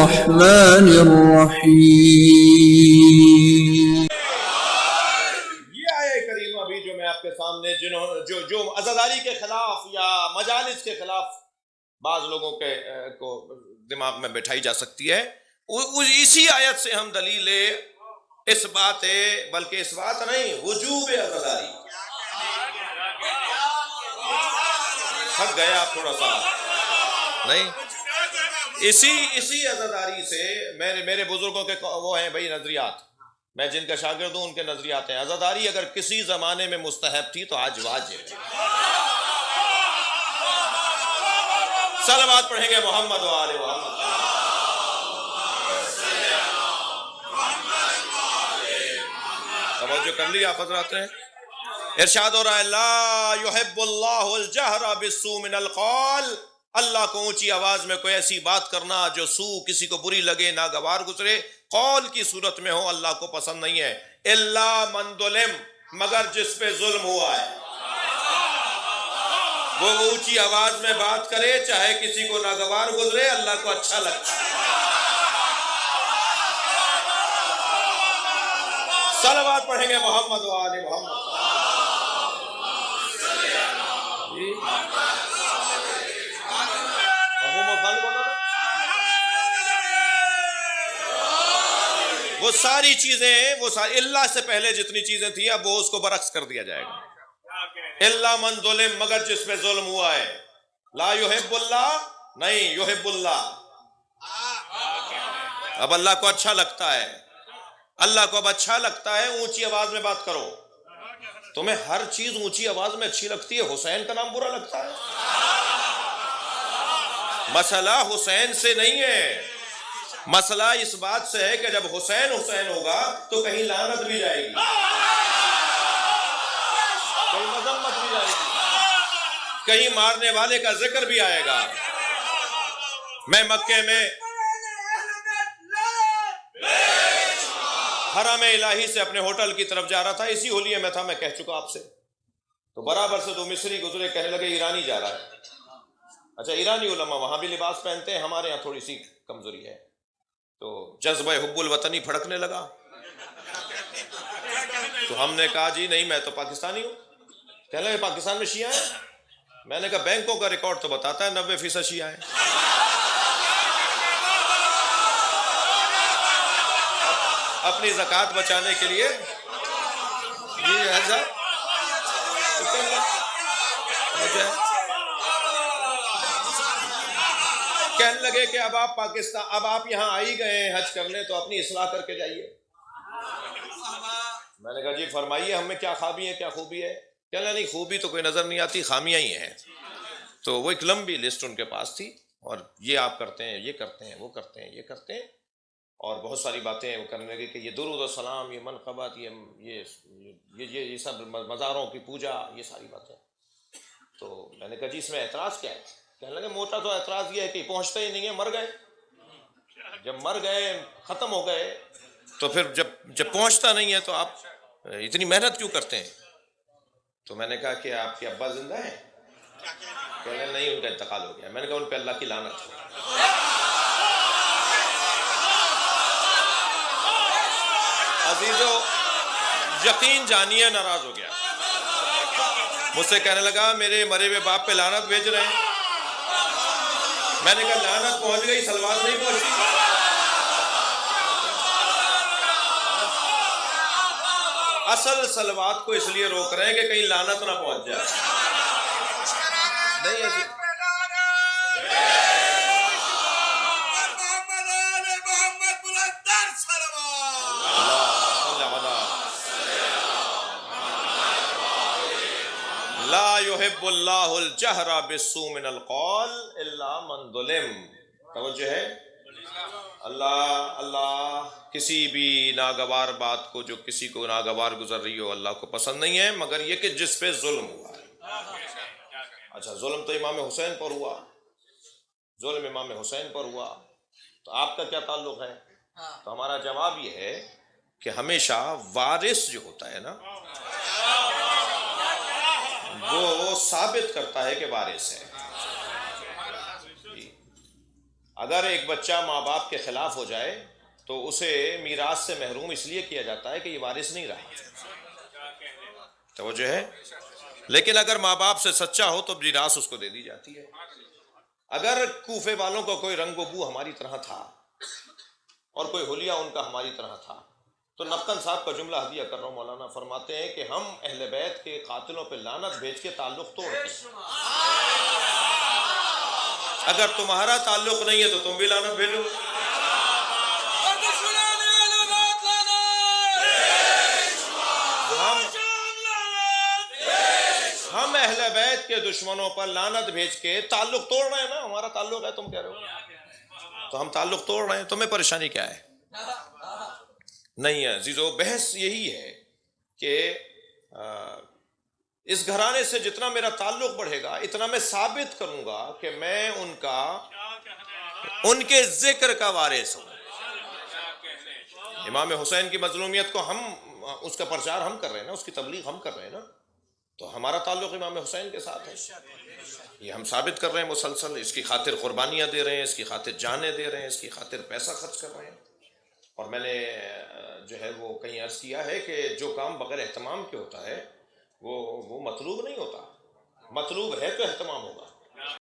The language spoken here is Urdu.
الرحمن الرحیم. یہ آیہ کریمہ بھی جو میں آپ کے سامنے جو عزاداری کے خلاف یا مجالس کے خلاف بعض لوگوں کو دماغ میں بٹھائی جا سکتی ہے، اسی آیت سے ہم دلیل اس بات ہے، بلکہ اس بات نہیں، وجوب عزاداری. تھک گئے آپ تھوڑا سا؟ نہیں، اسی عزاداری سے میرے بزرگوں کے وہ ہیں بھائی نظریات، میں جن کا شاگرد ہوں ان کے نظریات ہیں. عزاداری اگر کسی زمانے میں مستحب تھی تو آج واجب ہے. صلوات پڑھیں گے محمد و آل محمد. توجہ کر لی آپ حضرات نے؟ ارشاد ہو رہا ہے لا يحب اللہ الجہر بالسوء من القول. اللہ کو اونچی آواز میں کوئی ایسی بات کرنا جو سو کسی کو بری لگے، ناگوار گزرے، قول کی صورت میں ہو، اللہ کو پسند نہیں ہے. الا من ظلم، مگر جس پہ ظلم ہوا ہے وہ اونچی آواز میں بات کرے، چاہے کسی کو ناگوار گزرے، اللہ کو اچھا لگتا ہے. صلوات پڑھیں گے محمد و آل محمد. وہ ساری چیزیں، وہ ساری اللہ سے پہلے جتنی چیزیں تھیں اب وہ اس کو برعکس کر دیا جائے گا. الا من ظلم، مگر جس پہ ظلم ہوا ہے. لا یحب اللہ، نہیں یحب اللہ. اب اللہ کو اچھا لگتا ہے، اللہ کو اب اچھا لگتا ہے اونچی آواز میں بات کرو. تمہیں ہر چیز اونچی آواز میں اچھی لگتی ہے، حسین کا نام برا لگتا ہے؟ مسئلہ حسین سے نہیں ہے، مسئلہ اس بات سے ہے کہ جب حسین ہوگا تو کہیں لعنت بھی جائے گی، کہیں مذمت بھی جائے گی، کہیں مارنے والے کا ذکر بھی آئے گا. میں مکے میں حرم الہی سے اپنے ہوٹل کی طرف جا رہا تھا، اسی ہولیے میں تھا، میں کہہ چکا آپ سے. تو برابر سے دو مصری گزرے، کہنے لگے ایرانی جا رہا ہے. اچھا، ایرانی علماء وہاں بھی لباس پہنتے ہیں، ہمارے یہاں تھوڑی سی کمزوری ہے. تو جذبہ حب الوطنی پھڑکنے لگا. تو ہم نے کہا جی نہیں، میں تو پاکستانی ہوں. کہنے لگے پاکستان میں شیعہ ہیں؟ میں نے کہا بینکوں کا ریکارڈ تو بتاتا ہے 90% شیعہ ہیں. اپنی زکوٰۃ بچانے کے لیے جی ایسا کہنے لگے کہ اب آپ یہاں آئی گئے ہیں حج کرنے، تو اپنی اصلاح کر کے جائیے. میں نے کہا جی فرمائیے، ہم میں کیا خامی ہے، کیا خوبی ہے؟ کہنے نہیں، خوبی تو کوئی نظر نہیں آتی، خامیاں ہی ہیں. تو وہ ایک لمبی لسٹ ان کے پاس تھی، اور یہ آپ کرتے ہیں، یہ کرتے ہیں، وہ کرتے ہیں، یہ کرتے ہیں، اور بہت ساری باتیں وہ کرنے لگے کہ یہ درود و سلام، یہ منقبت، یہ سب مزاروں کی پوجا، یہ ساری باتیں. تو میں نے کہا جی اس میں اعتراض کیا ہے؟ کہنے لگے موٹا تو اعتراض یہ ہے کہ پہنچتے ہی نہیں ہے، مر گئے. جب مر گئے، ختم ہو گئے، تو پھر جب پہنچتا نہیں ہے تو آپ اتنی محنت کیوں کرتے ہیں؟ تو میں نے کہا کہ آپ کے ابا زندہ ہیں؟ کہنے نہیں، ان کا انتقال ہو گیا. میں نے کہا ان پہ اللہ کی لعنت ہو. عزیزو یقین جانیے ناراض ہو گیا، مجھ سے کہنے لگا میرے مرے ہوئے باپ پہ لعنت بھیج رہے ہیں. میں نے کہا لعنت پہنچ گئی، صلوات نہیں پہنچی. اصل صلوات کو اس لیے روک رہے ہیں کہ کہیں لعنت نہ پہنچ جائے. نہیں ایسی لا يحب اللہ الجہر بالسوء من القول الا من ظلم. توجہ ہے؟ اللہ کسی بھی ناگوار بات کو جو کسی کو ناگوار گزر رہی ہو اللہ کو پسند نہیں ہے، مگر یہ کہ جس پہ ظلم ہوا ہے. اچھا، ظلم تو امام حسین پر ہوا، ظلم امام حسین پر ہوا، تو آپ کا کیا تعلق ہے؟ تو ہمارا جواب یہ ہے کہ ہمیشہ وارث جو ہوتا ہے نا وہ ثابت کرتا ہے کہ وارث ہے. اگر ایک بچہ ماں باپ کے خلاف ہو جائے تو اسے میراث سے محروم اس لیے کیا جاتا ہے کہ یہ وارث نہیں رہا، توجہ ہے۔ لیکن اگر ماں باپ سے سچا ہو تو میراث اس کو دے دی جاتی ہے۔ اگر کوفے والوں کا کوئی رنگ و بو ہماری طرح تھا اور کوئی حلیہ ان کا ہماری طرح تھا، تو نقل صاحب کا جملہ ہدیہ کر رہا ہوں، مولانا فرماتے ہیں کہ ہم اہل بیت کے قاتلوں پہ لعنت بھیج کے تعلق توڑتے ہیں۔ اگر تمہارا تعلق نہیں ہے تو تم بھی لعنت بھیجو۔ ہم اہل بیت کے دشمنوں پر لعنت بھیج کے تعلق توڑ رہے ہیں نا، ہمارا تعلق ہے، تم کہہ رہے ہو تو ہم تعلق توڑ رہے ہیں، تمہیں پریشانی کیا ہے؟ نہیں ہے عزیزو، بحث یہی ہے کہ اس گھرانے سے جتنا میرا تعلق بڑھے گا اتنا میں ثابت کروں گا کہ میں ان کے ذکر کا وارث ہوں۔ امام حسین کی مظلومیت کو اس کا پرچار ہم کر رہے ہیں نا، اس کی تبلیغ ہم کر رہے ہیں نا، تو ہمارا تعلق امام حسین کے ساتھ ہے، یہ ہم ثابت کر رہے ہیں مسلسل، اس کی خاطر قربانیاں دے رہے ہیں، اس کی خاطر جانیں دے رہے ہیں، اس کی خاطر پیسہ خرچ کر رہے ہیں۔ اور میں نے جو ہے وہ کہیں عرض کیا ہے کہ جو کام بغیر اہتمام کے ہوتا ہے وہ مطلوب نہیں ہوتا، مطلوب ہے تو اہتمام ہوگا۔